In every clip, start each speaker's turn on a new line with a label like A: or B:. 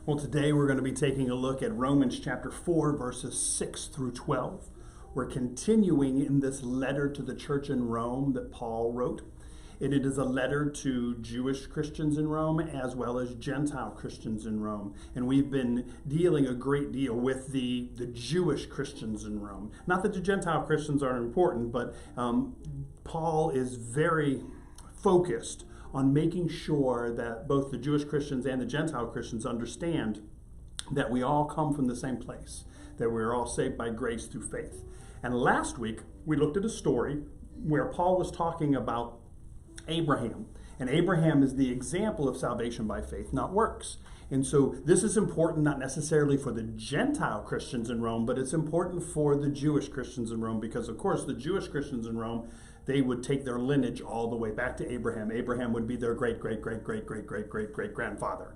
A: Well, today we're going to be taking a look at Romans chapter 4, verses 6 through 12. We're continuing in this letter to the church in Rome that Paul wrote. And it is a letter to Jewish Christians in Rome as well as Gentile Christians in Rome. And we've been dealing a great deal with the Jewish Christians in Rome. Not that the Gentile Christians aren't important, but Paul is very focused on making sure that both the Jewish Christians and the Gentile Christians understand that we all come from the same place, that we're all saved by grace through faith. And last week, we looked at a story where Paul was talking about Abraham. And Abraham is the example of salvation by faith, not works. And so this is important not necessarily for the Gentile Christians in Rome, but it's important for the Jewish Christians in Rome because, of course, the Jewish Christians in Rome, they would take their lineage all the way back to Abraham. Abraham would be their great-great-great-great-great-great-great-grandfather.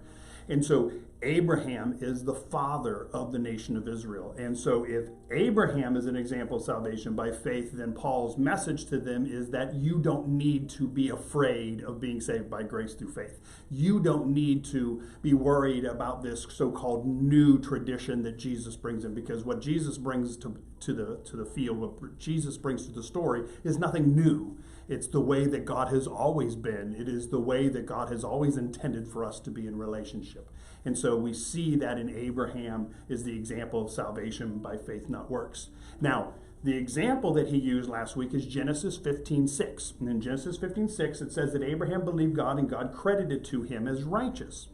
A: And so Abraham is the father of the nation of Israel. And so if Abraham is an example of salvation by faith, then Paul's message to them is that you don't need to be afraid of being saved by grace through faith. You don't need to be worried about this so-called new tradition that Jesus brings in, because what Jesus brings to the field, what Jesus brings to the story is nothing new. It's the way that God has always been. It is the way that God has always intended for us to be in relationship. And so we see that in Abraham is the example of salvation by faith, not works. Now, the example that he used last week is Genesis 15:6. And in Genesis 15:6, it says that Abraham believed God and God credited to him as righteous.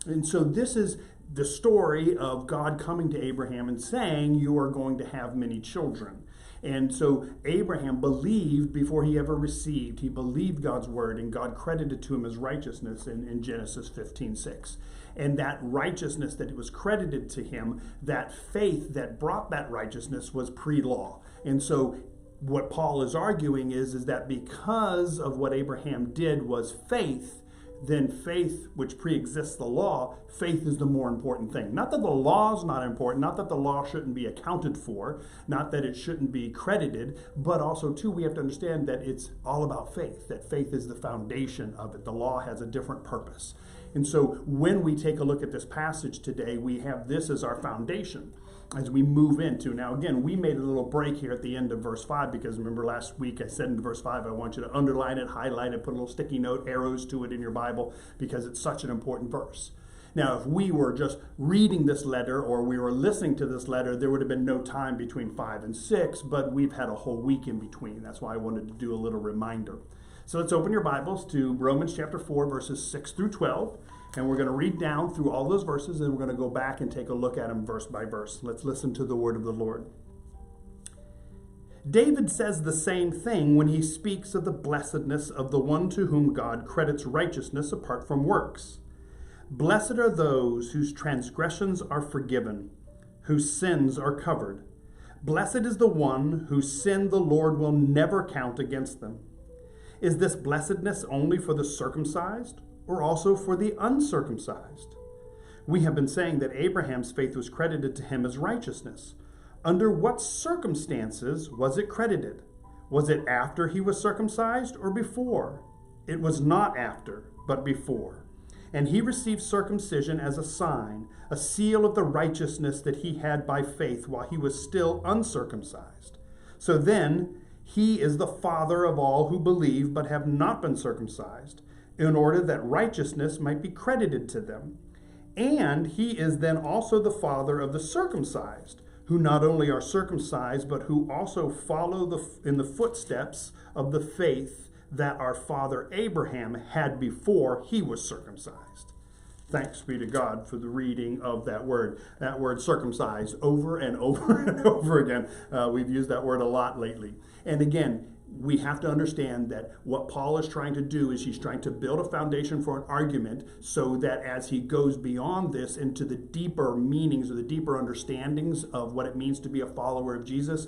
A: And so this is the story of God coming to Abraham and saying, you are going to have many children. And so Abraham believed before he ever received. He believed God's word, and God credited to him as righteousness in Genesis 15:6. And that righteousness that was credited to him, that faith that brought that righteousness was pre-law. And so what Paul is arguing is that because of what Abraham did was faith, then faith, which pre-exists the law, faith is the more important thing. Not that the law is not important, not that the law shouldn't be accounted for, not that it shouldn't be credited, but also, too, we have to understand that it's all about faith, that faith is the foundation of it. The law has a different purpose. And so when we take a look at this passage today, we have this as our foundation as we move into. Now, again, we made a little break here at the end of verse 5 because remember last week I said in verse 5, I want you to underline it, highlight it, put a little sticky note, arrows to it in your Bible because it's such an important verse. Now, if we were just reading this letter or we were listening to this letter, there would have been no time between 5 and 6, but we've had a whole week in between. That's why I wanted to do a little reminder. So let's open your Bibles to Romans chapter 4, verses 6 through 12. And we're going to read down through all those verses, and we're going to go back and take a look at them verse by verse. Let's listen to the word of the Lord. David says the same thing when he speaks of the blessedness of the one to whom God credits righteousness apart from works. Blessed are those whose transgressions are forgiven, whose sins are covered. Blessed is the one whose sin the Lord will never count against them. Is this blessedness only for the circumcised, or also for the uncircumcised? We have been saying that Abraham's faith was credited to him as righteousness. Under what circumstances was it credited? Was it after he was circumcised or before? It was not after, but before. And he received circumcision as a sign, a seal of the righteousness that he had by faith while he was still uncircumcised. So then, he is the father of all who believe but have not been circumcised, in order that righteousness might be credited to them. And he is then also the father of the circumcised, who not only are circumcised, but who also follow in the footsteps of the faith that our father Abraham had before he was circumcised. Thanks be to God for the reading of that word circumcised, over and over and over again. We've used that word a lot lately. And again, we have to understand that what Paul is trying to do is he's trying to build a foundation for an argument so that as he goes beyond this into the deeper meanings or the deeper understandings of what it means to be a follower of Jesus,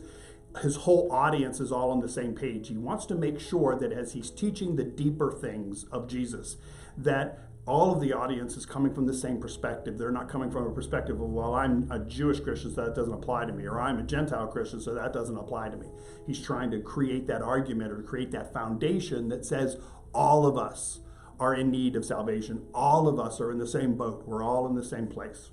A: his whole audience is all on the same page. He wants to make sure that as he's teaching the deeper things of Jesus, that all of the audience is coming from the same perspective. They're not coming from a perspective of, well, I'm a Jewish Christian, so that doesn't apply to me, or I'm a Gentile Christian, so that doesn't apply to me. He's trying to create that argument or create that foundation that says all of us are in need of salvation. All of us are in the same boat. We're all in the same place.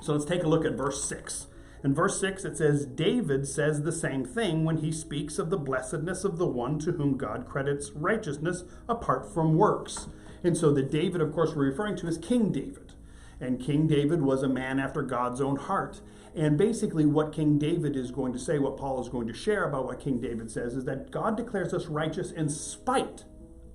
A: So let's take a look at verse 6. In verse 6, it says, David says the same thing when he speaks of the blessedness of the one to whom God credits righteousness apart from works. And so the David, of course, we're referring to is King David. And King David was a man after God's own heart. And basically what King David is going to say, what Paul is going to share about what King David says, is that God declares us righteous in spite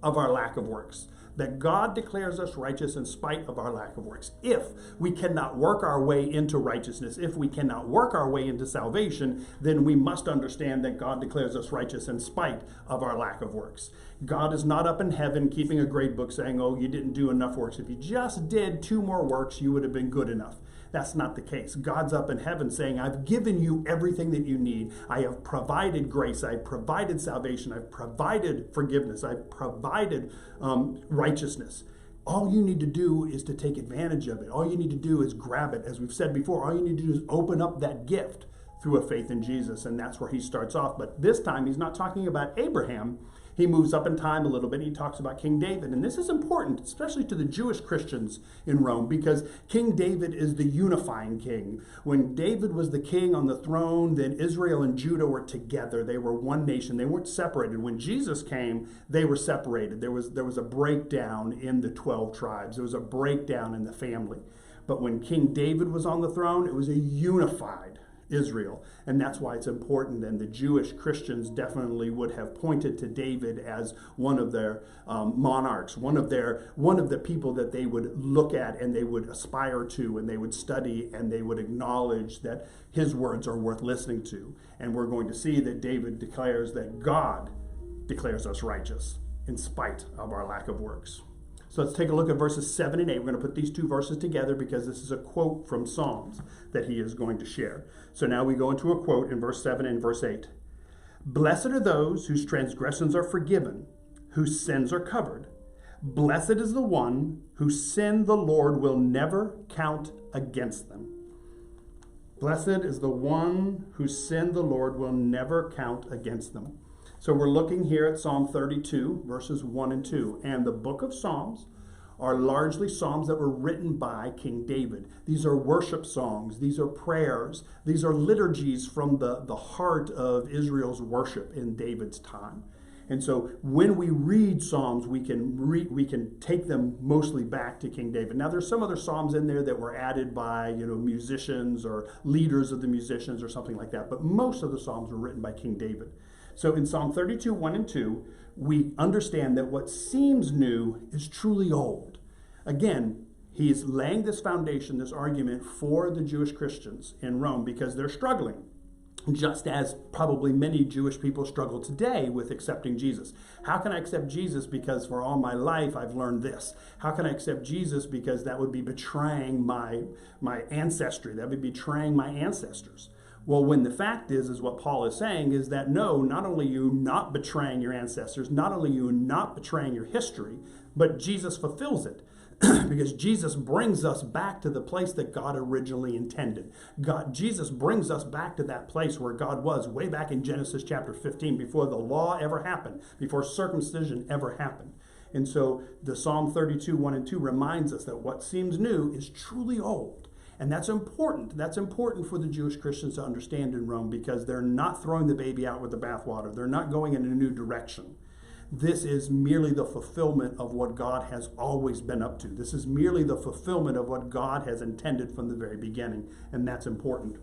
A: of our lack of works. That God declares us righteous in spite of our lack of works. If we cannot work our way into righteousness, if we cannot work our way into salvation, then we must understand that God declares us righteous in spite of our lack of works. God is not up in heaven keeping a grade book saying, oh, you didn't do enough works. If you just did 2 more works, you would have been good enough. That's not the case. God's up in heaven saying, I've given you everything that you need. I have provided grace. I've provided salvation. I've provided forgiveness. I've provided righteousness. All you need to do is to take advantage of it. All you need to do is grab it. As we've said before, all you need to do is open up that gift through a faith in Jesus. And that's where he starts off. But this time, he's not talking about Abraham. He moves up in time a little bit. He talks about King David. And this is important, especially to the Jewish Christians in Rome, because King David is the unifying king. When David was the king on the throne, then Israel and Judah were together. They were one nation. They weren't separated. When Jesus came, they were separated. There was a breakdown in the 12 tribes. There was a breakdown in the family. But when King David was on the throne, it was a unified Israel. And that's why it's important. And the Jewish Christians definitely would have pointed to David as one of their monarchs, one of the people that they would look at and they would aspire to, and they would study, and they would acknowledge that his words are worth listening to. And we're going to see that David declares that God declares us righteous in spite of our lack of works. So let's take a look at verses 7 and 8. We're going to put these 2 verses together because this is a quote from Psalms that he is going to share. So now we go into a quote in verse 7 and verse 8. Blessed are those whose transgressions are forgiven, whose sins are covered. Blessed is the one whose sin the Lord will never count against them. Blessed is the one whose sin the Lord will never count against them. So we're looking here at Psalm 32, verses 1 and 2. And the book of Psalms are largely psalms that were written by King David. These are worship songs. These are prayers. These are liturgies from the heart of Israel's worship in David's time. And so when we read Psalms, we can take them mostly back to King David. Now, there's some other Psalms in there that were added by musicians or leaders of the musicians or something like that. But most of the Psalms were written by King David. So in Psalm 32, 1 and 2, we understand that what seems new is truly old. Again, he's laying this foundation, this argument for the Jewish Christians in Rome because they're struggling, just as probably many Jewish people struggle today with accepting Jesus. How can I accept Jesus because for all my life I've learned this? How can I accept Jesus because that would be betraying my ancestry? That would be betraying my ancestors. Well, when the fact is what Paul is saying is that no, not only are you not betraying your ancestors, not only are you not betraying your history, but Jesus fulfills it. Because Jesus brings us back to the place that God originally intended. Jesus brings us back to that place where God was way back in Genesis chapter 15, before the law ever happened, before circumcision ever happened. And so the Psalm 32, 1 and 2 reminds us that what seems new is truly old. And that's important. That's important for the Jewish Christians to understand in Rome because they're not throwing the baby out with the bathwater. They're not going in a new direction. This is merely the fulfillment of what God has always been up to. This is merely the fulfillment of what God has intended from the very beginning, and that's important.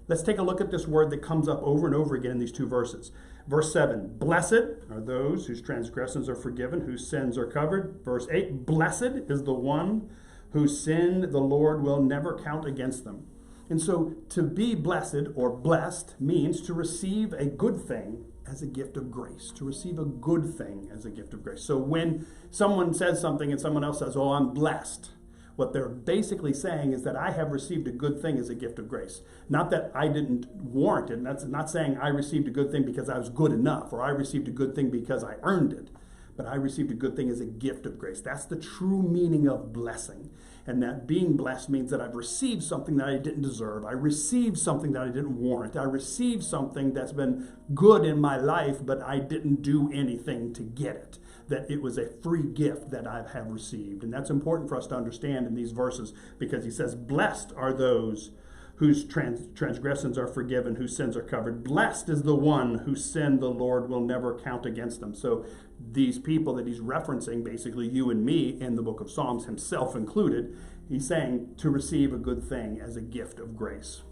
A: Let's take a look at this word that comes up over and over again in these 2 verses. Verse 7, blessed are those whose transgressions are forgiven, whose sins are covered. Verse 8, blessed is the one whose sin the Lord will never count against them. And so to be blessed or blessed means to receive a good thing as a gift of grace, to receive a good thing as a gift of grace. So when someone says something and someone else says, oh, I'm blessed, what they're basically saying is that I have received a good thing as a gift of grace. Not that I didn't warrant it. That's not saying I received a good thing because I was good enough, or I received a good thing because I earned it. But I received a good thing as a gift of grace. That's the true meaning of blessing. And that being blessed means that I've received something that I didn't deserve. I received something that I didn't warrant. I received something that's been good in my life, but I didn't do anything to get it. that it was a free gift that I have received. And that's important for us to understand in these verses, because he says, blessed are those whose transgressions are forgiven, whose sins are covered. Blessed is the one whose sin the Lord will never count against them. So these people that he's referencing, basically you and me in the book of Psalms, himself included, he's saying to receive a good thing as a gift of grace.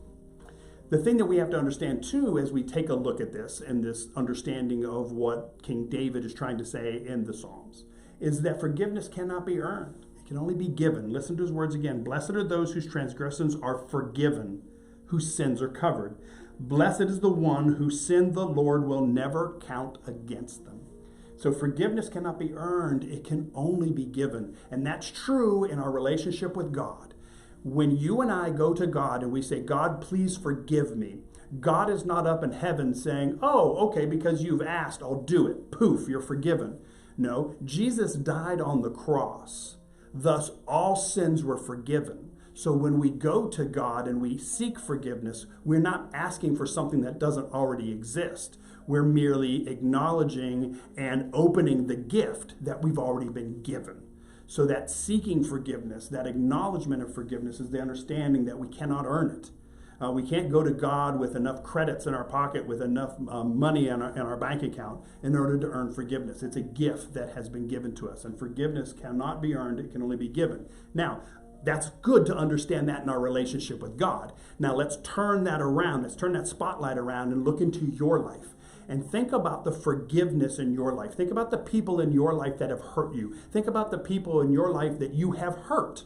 A: The thing that we have to understand too, as we take a look at this and this understanding of what King David is trying to say in the Psalms, is that forgiveness cannot be earned. It can only be given. Listen to his words again. Blessed are those whose transgressions are forgiven, whose sins are covered. Blessed is the one whose sin the Lord will never count against them. So forgiveness cannot be earned. It can only be given. And that's true in our relationship with God. When you and I go to God and we say, God, please forgive me, God is not up in heaven saying, oh, okay, because you've asked, I'll do it. Poof, you're forgiven. No, Jesus died on the cross. Thus, all sins were forgiven. So when we go to God and we seek forgiveness, we're not asking for something that doesn't already exist. We're merely acknowledging and opening the gift that we've already been given. So that seeking forgiveness, that acknowledgement of forgiveness, is the understanding that we cannot earn it. We can't go to God with enough credits in our pocket, with enough money in our bank account in order to earn forgiveness. It's a gift that has been given to us, and forgiveness cannot be earned. It can only be given. Now, that's good to understand that in our relationship with God. Now, let's turn that around. Let's turn that spotlight around and look into your life. And think about the forgiveness in your life. Think about the people in your life that have hurt you. Think about the people in your life that you have hurt.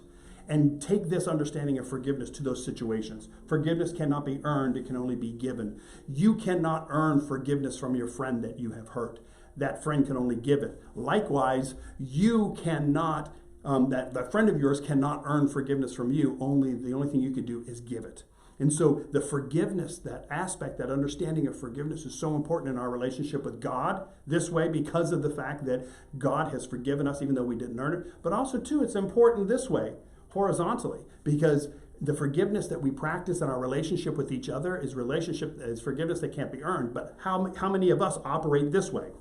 A: And take this understanding of forgiveness to those situations. Forgiveness cannot be earned. It can only be given. You cannot earn forgiveness from your friend that you have hurt. That friend can only give it. Likewise, you cannot, that friend of yours cannot earn forgiveness from you. The only thing you can do is give it. And so the forgiveness, that aspect, that understanding of forgiveness is so important in our relationship with God this way, because of the fact that God has forgiven us even though we didn't earn it. But also, too, it's important this way, horizontally, because the forgiveness that we practice in our relationship with each other is forgiveness that can't be earned. But how many of us operate this way?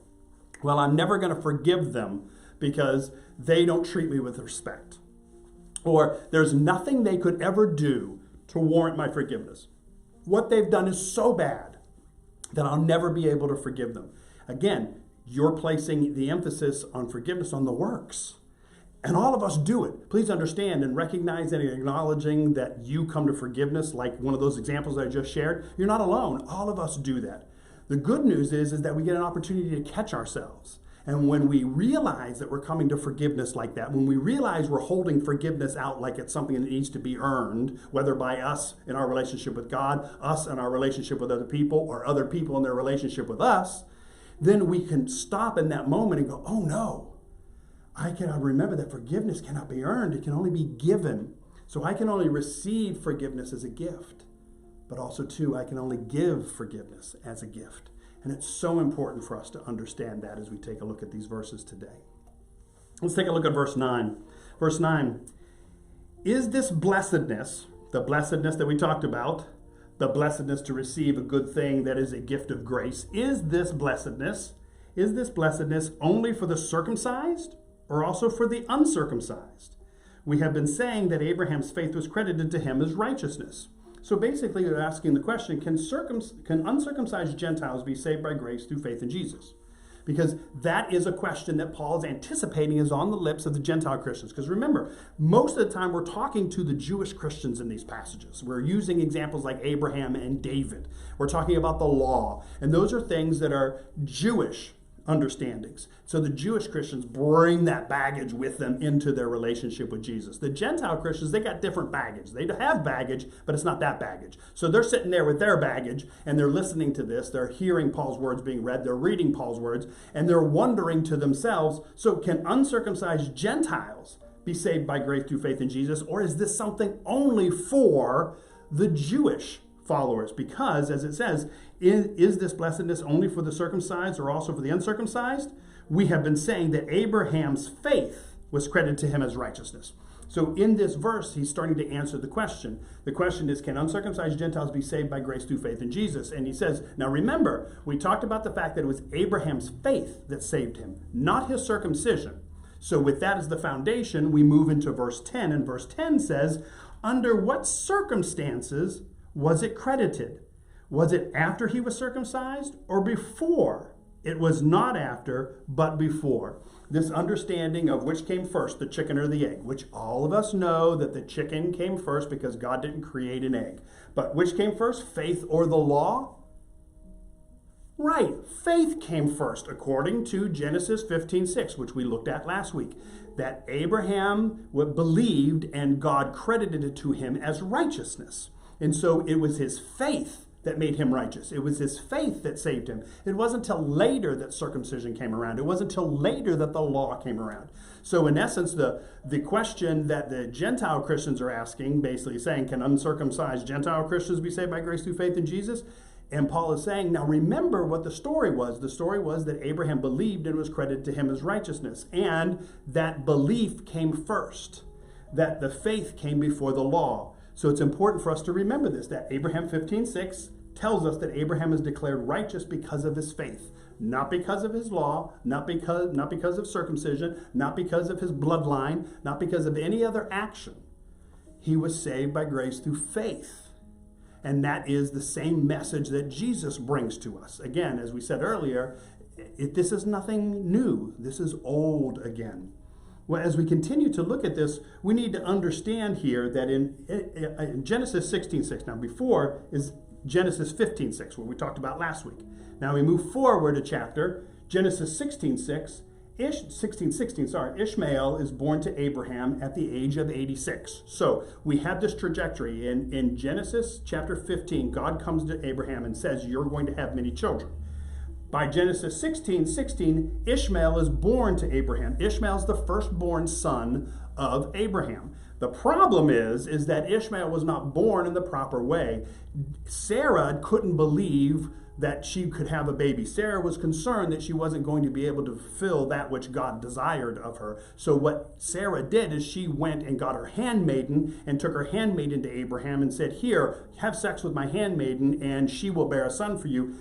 A: Well, I'm never going to forgive them because they don't treat me with respect. Or there's nothing they could ever do to warrant my forgiveness. What they've done is so bad that I'll never be able to forgive them. Again, you're placing the emphasis on forgiveness on the works. And all of us do it. Please understand and recognize and acknowledging that you come to forgiveness, like one of those examples I just shared. You're not alone. All of us do that. The good news is that we get an opportunity to catch ourselves. And when we realize that we're coming to forgiveness like that, when we realize we're holding forgiveness out like it's something that needs to be earned, whether by us in our relationship with God, us in our relationship with other people, or other people in their relationship with us, then we can stop in that moment and go, oh no, I cannot remember that forgiveness cannot be earned. It can only be given. So I can only receive forgiveness as a gift, but also too, I can only give forgiveness as a gift. And it's so important for us to understand that as we take a look at these verses today. Let's take a look at verse 9. Verse 9, is this blessedness, the blessedness that we talked about, the blessedness to receive a good thing that is a gift of grace, is this blessedness only for the circumcised or also for the uncircumcised? We have been saying that Abraham's faith was credited to him as righteousness. So basically, they're asking the question, can uncircumcised Gentiles be saved by grace through faith in Jesus? Because that is a question that Paul is anticipating is on the lips of the Gentile Christians. Because remember, most of the time we're talking to the Jewish Christians in these passages. We're using examples like Abraham and David. We're talking about the law. And those are things that are Jewish understandings. So the Jewish Christians bring that baggage with them into their relationship with Jesus. The Gentile Christians, they got different baggage. They have baggage, but it's not that baggage. So they're sitting there with their baggage and they're listening to this. They're hearing Paul's words being read. They're reading Paul's words and they're wondering to themselves, so can uncircumcised Gentiles be saved by grace through faith in Jesus? Or is this something only for the Jewish followers? Because, as it says, is this blessedness only for the circumcised or also for the uncircumcised? We have been saying that Abraham's faith was credited to him as righteousness. So in this verse, he's starting to answer the question. The question is, can uncircumcised Gentiles be saved by grace through faith in Jesus? And he says, now remember, we talked about the fact that it was Abraham's faith that saved him, not his circumcision. So with that as the foundation, we move into verse 10. And verse 10 says, under what circumstances was it credited? Was it after he was circumcised or before? It was not after, but before. This understanding of which came first, the chicken or the egg, which all of us know that the chicken came first because God didn't create an egg. But which came first, faith or the law? Right, faith came first, according to Genesis 15:6, which we looked at last week. That Abraham believed and God credited it to him as righteousness. And so it was his faith that made him righteous. It was his faith that saved him. It wasn't until later that circumcision came around. It wasn't until later that the law came around. So in essence, the question that the Gentile Christians are asking, basically saying, can uncircumcised Gentile Christians be saved by grace through faith in Jesus? And Paul is saying, now remember what the story was. The story was that Abraham believed and was credited to him as righteousness. And that belief came first. That the faith came before the law. So it's important for us to remember this, that Abraham 15:6 tells us that Abraham is declared righteous because of his faith, not because of his law, not because of circumcision, not because of his bloodline, not because of any other action. He was saved by grace through faith. And that is the same message that Jesus brings to us. Again, as we said earlier, this is nothing new. This is old again. Well, as we continue to look at this, we need to understand here that in Genesis 16:6, now before is Genesis 15:6, what we talked about last week. Now we move forward a chapter, Genesis 16:16, Ishmael is born to Abraham at the age of 86. So we have this trajectory. In Genesis chapter 15, God comes to Abraham and says, you're going to have many children. By Genesis 16:16, Ishmael is born to Abraham. Ishmael is the firstborn son of Abraham. The problem is that Ishmael was not born in the proper way. Sarah couldn't believe that she could have a baby. Sarah was concerned that she wasn't going to be able to fulfill that which God desired of her. So what Sarah did is she went and got her handmaiden and took her handmaiden to Abraham and said, here, have sex with my handmaiden and she will bear a son for you.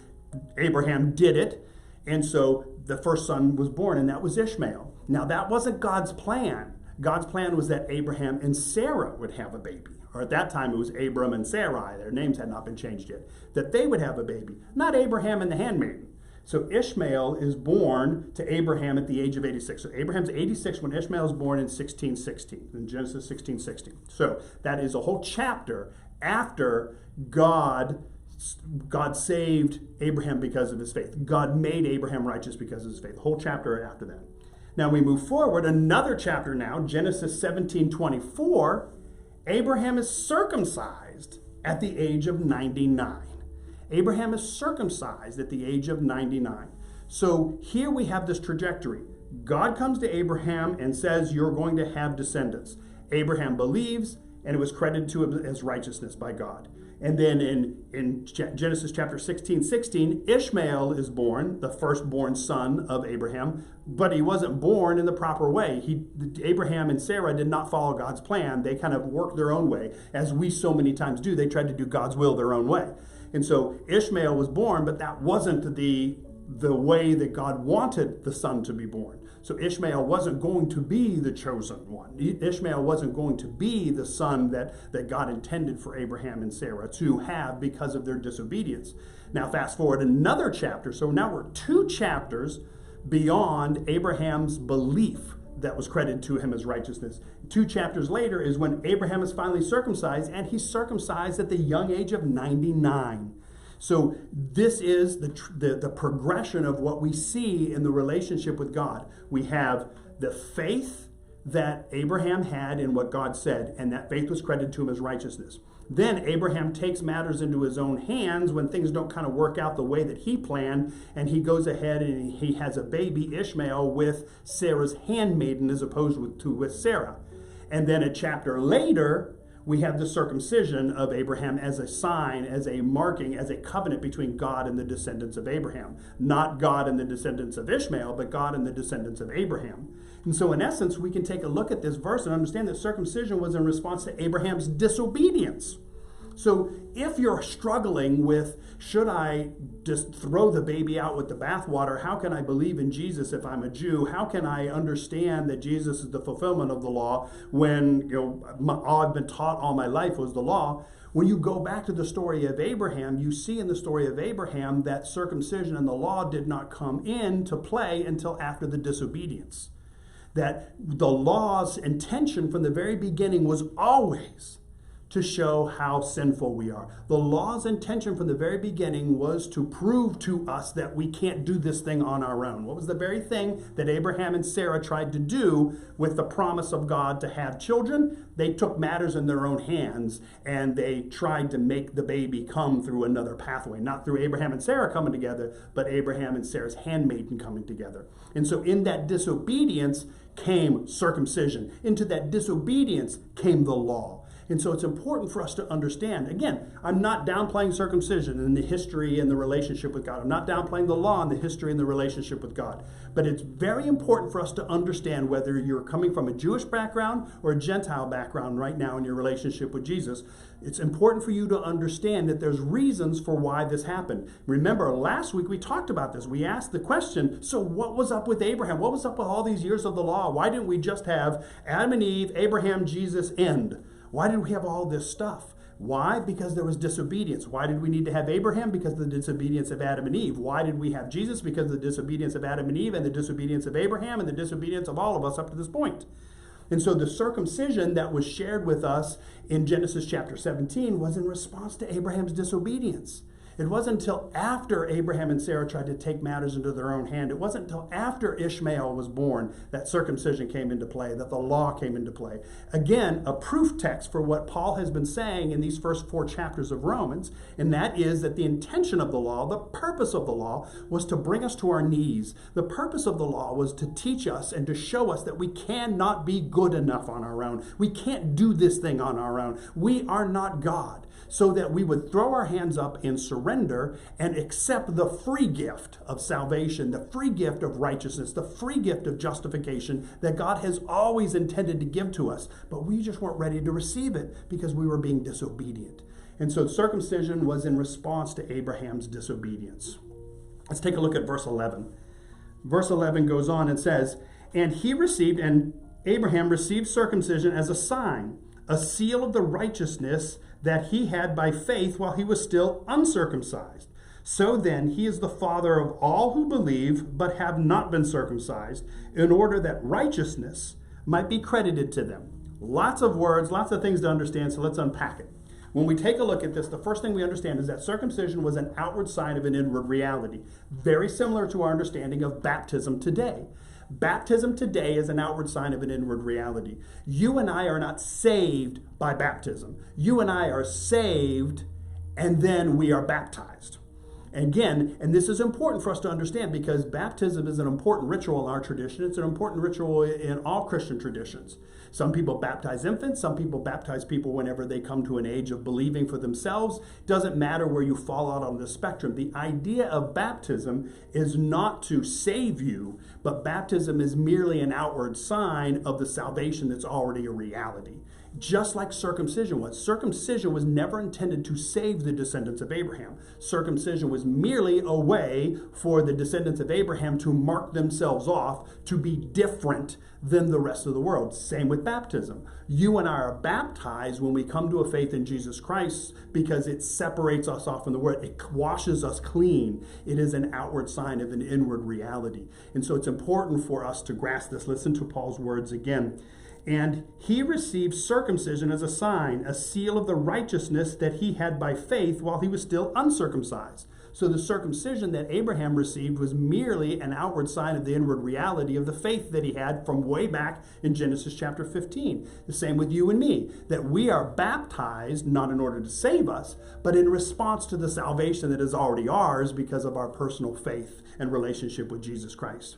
A: Abraham did it, and so the first son was born, and that was Ishmael. Now, that wasn't God's plan. God's plan was that Abraham and Sarah would have a baby. Or at that time, it was Abram and Sarai. Their names had not been changed yet. That they would have a baby, not Abraham and the handmaiden. So Ishmael is born to Abraham at the age of 86. So Abraham's 86 when Ishmael is born in 16:16, in Genesis 16:16. So that is a whole chapter after God saved Abraham because of his faith. God made Abraham righteous because of his faith. The whole chapter after that. Now we move forward, another chapter now, Genesis 17:24. Abraham is circumcised at the age of 99. Abraham is circumcised at the age of 99. So here we have this trajectory. God comes to Abraham and says, you're going to have descendants. Abraham believes, and it was credited to him as righteousness by God. And then in Genesis chapter 16:16, Ishmael is born, the firstborn son of Abraham, but he wasn't born in the proper way. Abraham and Sarah did not follow God's plan. They kind of worked their own way, as we so many times do. They tried to do God's will their own way. And so Ishmael was born, but that wasn't the way that God wanted the son to be born. So Ishmael wasn't going to be the chosen one. Ishmael wasn't going to be the son that God intended for Abraham and Sarah to have because of their disobedience. Now fast forward another chapter. So now we're 2 chapters beyond Abraham's belief that was credited to him as righteousness. 2 chapters later is when Abraham is finally circumcised, and he's circumcised at the young age of 99. So this is the progression of what we see in the relationship with God. We have the faith that Abraham had in what God said, and that faith was credited to him as righteousness. Then Abraham takes matters into his own hands when things don't kind of work out the way that he planned, and he goes ahead and he has a baby, Ishmael, with Sarah's handmaiden as opposed to with Sarah. And then a chapter later, we have the circumcision of Abraham as a sign, as a marking, as a covenant between God and the descendants of Abraham. Not God and the descendants of Ishmael, but God and the descendants of Abraham. And so in essence, we can take a look at this verse and understand that circumcision was in response to Abraham's disobedience. So if you're struggling with, should I just throw the baby out with the bathwater? How can I believe in Jesus if I'm a Jew? How can I understand that Jesus is the fulfillment of the law when all I've been taught all my life was the law? When you go back to the story of Abraham, you see in the story of Abraham that circumcision and the law did not come into play until after the disobedience. That the law's intention from the very beginning was always to show how sinful we are. The law's intention from the very beginning was to prove to us that we can't do this thing on our own. What was the very thing that Abraham and Sarah tried to do with the promise of God to have children? They took matters in their own hands and they tried to make the baby come through another pathway. Not through Abraham and Sarah coming together, but Abraham and Sarah's handmaiden coming together. And so in that disobedience came circumcision. Into that disobedience came the law. And so it's important for us to understand. Again, I'm not downplaying circumcision and the history and the relationship with God. I'm not downplaying the law and the history and the relationship with God. But it's very important for us to understand whether you're coming from a Jewish background or a Gentile background right now in your relationship with Jesus. It's important for you to understand that there's reasons for why this happened. Remember, last week we talked about this. We asked the question, so what was up with Abraham? What was up with all these years of the law? Why didn't we just have Adam and Eve, Abraham, Jesus, end? Why did we have all this stuff? Why? Because there was disobedience. Why did we need to have Abraham? Because of the disobedience of Adam and Eve. Why did we have Jesus? Because of the disobedience of Adam and Eve and the disobedience of Abraham and the disobedience of all of us up to this point. And so the circumcision that was shared with us in Genesis chapter 17 was in response to Abraham's disobedience. It wasn't until after Abraham and Sarah tried to take matters into their own hand. It wasn't until after Ishmael was born that circumcision came into play, that the law came into play. Again, a proof text for what Paul has been saying in these first 4 chapters of Romans, and that is that the intention of the law, the purpose of the law, was to bring us to our knees. The purpose of the law was to teach us and to show us that we cannot be good enough on our own. We can't do this thing on our own. We are not God. So that we would throw our hands up in surrender and accept the free gift of salvation, the free gift of righteousness, the free gift of justification that God has always intended to give to us. But we just weren't ready to receive it because we were being disobedient. And so circumcision was in response to Abraham's disobedience. Let's take a look at verse 11. Verse 11 goes on and says, and Abraham received circumcision as a sign, a seal of the righteousness that he had by faith while he was still uncircumcised. So then he is the father of all who believe but have not been circumcised, in order that righteousness might be credited to them. Lots of words, lots of things to understand, so let's unpack it. When we take a look at this, the first thing we understand is that circumcision was an outward sign of an inward reality, very similar to our understanding of baptism today. Baptism today is an outward sign of an inward reality. You and I are not saved by baptism. You and I are saved and then we are baptized. Again, and this is important for us to understand because baptism is an important ritual in our tradition. It's an important ritual in all Christian traditions. Some people baptize infants. Some people baptize people whenever they come to an age of believing for themselves. It doesn't matter where you fall out on the spectrum. The idea of baptism is not to save you, but baptism is merely an outward sign of the salvation that's already a reality. Just like circumcision was. Circumcision was never intended to save the descendants of Abraham. Circumcision was merely a way for the descendants of Abraham to mark themselves off to be different than the rest of the world. Same with baptism. You and I are baptized when we come to a faith in Jesus Christ because it separates us off from the world. It washes us clean. It is an outward sign of an inward reality. And so it's important for us to grasp this. Listen to Paul's words again. And he received circumcision as a sign, a seal of the righteousness that he had by faith while he was still uncircumcised. So the circumcision that Abraham received was merely an outward sign of the inward reality of the faith that he had from way back in Genesis chapter 15. The same with you and me, that we are baptized not in order to save us, but in response to the salvation that is already ours because of our personal faith and relationship with Jesus Christ.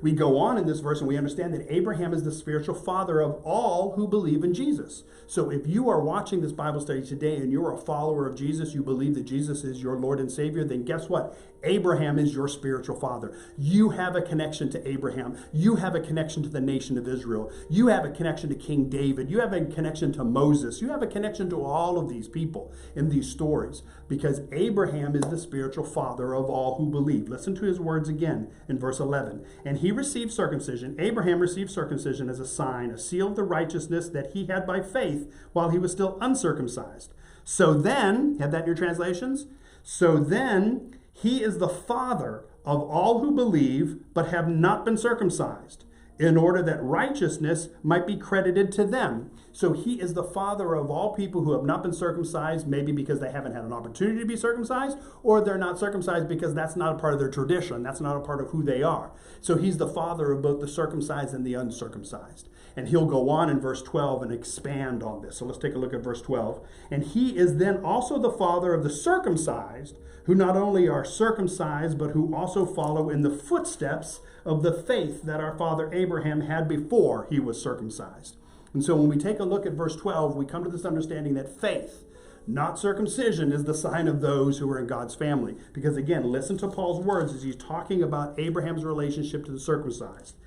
A: We go on in this verse and we understand that Abraham is the spiritual father of all who believe in Jesus. So if you are watching this Bible study today and you're a follower of Jesus, you believe that Jesus is your Lord and Savior, then guess what? Abraham is your spiritual father. You have a connection to Abraham. You have a connection to the nation of Israel. You have a connection to King David. You have a connection to Moses. You have a connection to all of these people in these stories because Abraham is the spiritual father of all who believe. Listen to his words again in verse 11. And he received circumcision. Abraham received circumcision as a sign, a seal of the righteousness that he had by faith while he was still uncircumcised. So then, have that in your translations? So then, he is the father of all who believe but have not been circumcised, in order that righteousness might be credited to them. So he is the father of all people who have not been circumcised, maybe because they haven't had an opportunity to be circumcised, or they're not circumcised because that's not a part of their tradition. That's not a part of who they are. So he's the father of both the circumcised and the uncircumcised. And he'll go on in verse 12 and expand on this. So let's take a look at verse 12. And he is then also the father of the circumcised, who not only are circumcised, but who also follow in the footsteps of the faith that our father Abraham had before he was circumcised. And so when we take a look at verse 12, we come to this understanding that faith, not circumcision, is the sign of those who are in God's family. Because again, listen to Paul's words as he's talking about Abraham's relationship to the circumcised.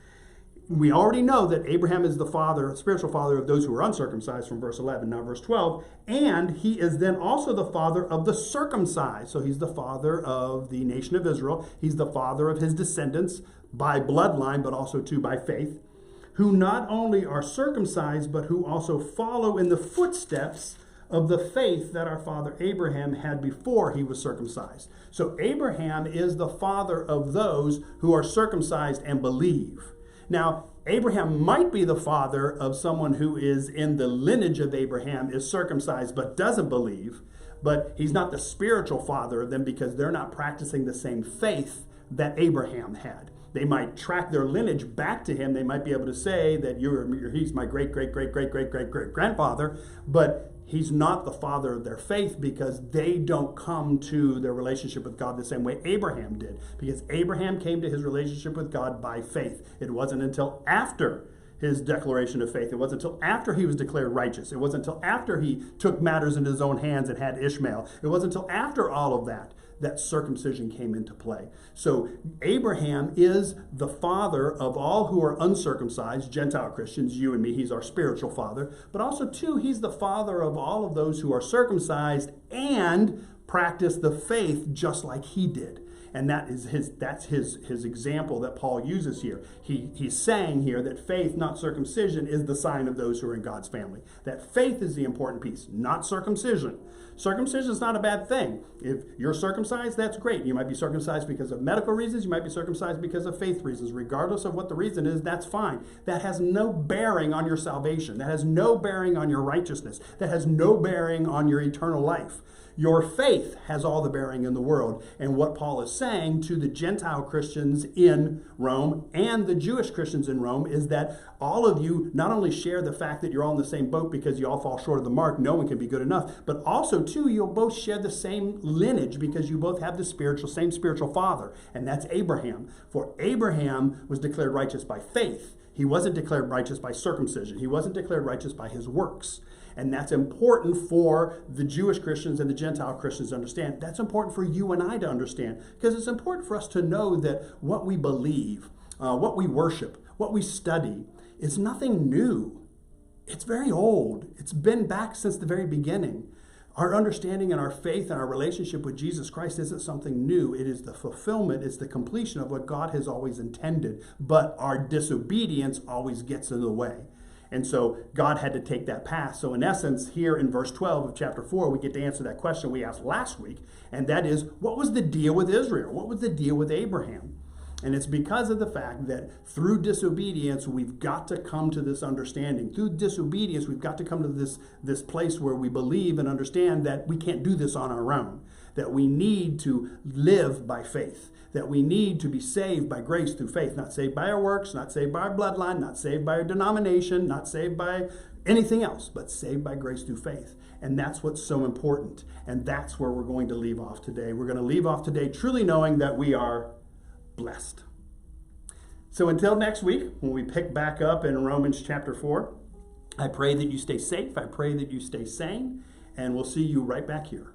A: We already know that Abraham is the father, spiritual father of those who are uncircumcised from verse 11. Now verse 12, and he is then also the father of the circumcised. So he's the father of the nation of Israel. He's the father of his descendants by bloodline, but also too by faith, who not only are circumcised, but who also follow in the footsteps of the faith that our father Abraham had before he was circumcised. So Abraham is the father of those who are circumcised and believe. Now, Abraham might be the father of someone who is in the lineage of Abraham, is circumcised but doesn't believe, but he's not the spiritual father of them because they're not practicing the same faith that Abraham had. They might track their lineage back to him. They might be able to say that he's my great-great-great-great-great-great-grandfather, but he's not the father of their faith because they don't come to their relationship with God the same way Abraham did. Because Abraham came to his relationship with God by faith. It wasn't until after his declaration of faith. It wasn't until after he was declared righteous. It wasn't until after he took matters into his own hands and had Ishmael. It wasn't until after all of that that circumcision came into play. So Abraham is the father of all who are uncircumcised, Gentile Christians, you and me. He's our spiritual father. But also, too, he's the father of all of those who are circumcised and practice the faith just like he did. And that's his example that Paul uses here. He's saying here that faith, not circumcision, is the sign of those who are in God's family. That faith is the important piece, not circumcision. Circumcision is not a bad thing. If you're circumcised, that's great. You might be circumcised because of medical reasons. You might be circumcised because of faith reasons. Regardless of what the reason is, that's fine. That has no bearing on your salvation. That has no bearing on your righteousness. That has no bearing on your eternal life. Your faith has all the bearing in the world. And what Paul is saying to the Gentile Christians in Rome and the Jewish Christians in Rome is that all of you not only share the fact that you're all in the same boat because you all fall short of the mark, no one can be good enough, but also, too, you'll both share the same lineage because you both have the same spiritual father, and that's Abraham. For Abraham was declared righteous by faith. He wasn't declared righteous by circumcision. He wasn't declared righteous by his works. And that's important for the Jewish Christians and the Gentile Christians to understand. That's important for you and I to understand because it's important for us to know that what we believe, what we worship, what we study is nothing new. It's very old. It's been back since the very beginning. Our understanding and our faith and our relationship with Jesus Christ isn't something new. It is the fulfillment, it's the completion of what God has always intended. But our disobedience always gets in the way. And so God had to take that path. So in essence, here in verse 12 of chapter 4, we get to answer that question we asked last week. And that is, what was the deal with Israel? What was the deal with Abraham? And it's because of the fact that through disobedience, we've got to come to this understanding. Through disobedience, we've got to come to this place where we believe and understand that we can't do this on our own, that we need to live by faith, that we need to be saved by grace through faith, not saved by our works, not saved by our bloodline, not saved by our denomination, not saved by anything else, but saved by grace through faith. And that's what's so important. And that's where we're going to leave off today. We're going to leave off today truly knowing that we are blessed. So until next week, when we pick back up in Romans chapter 4, I pray that you stay safe. I pray that you stay sane. And we'll see you right back here.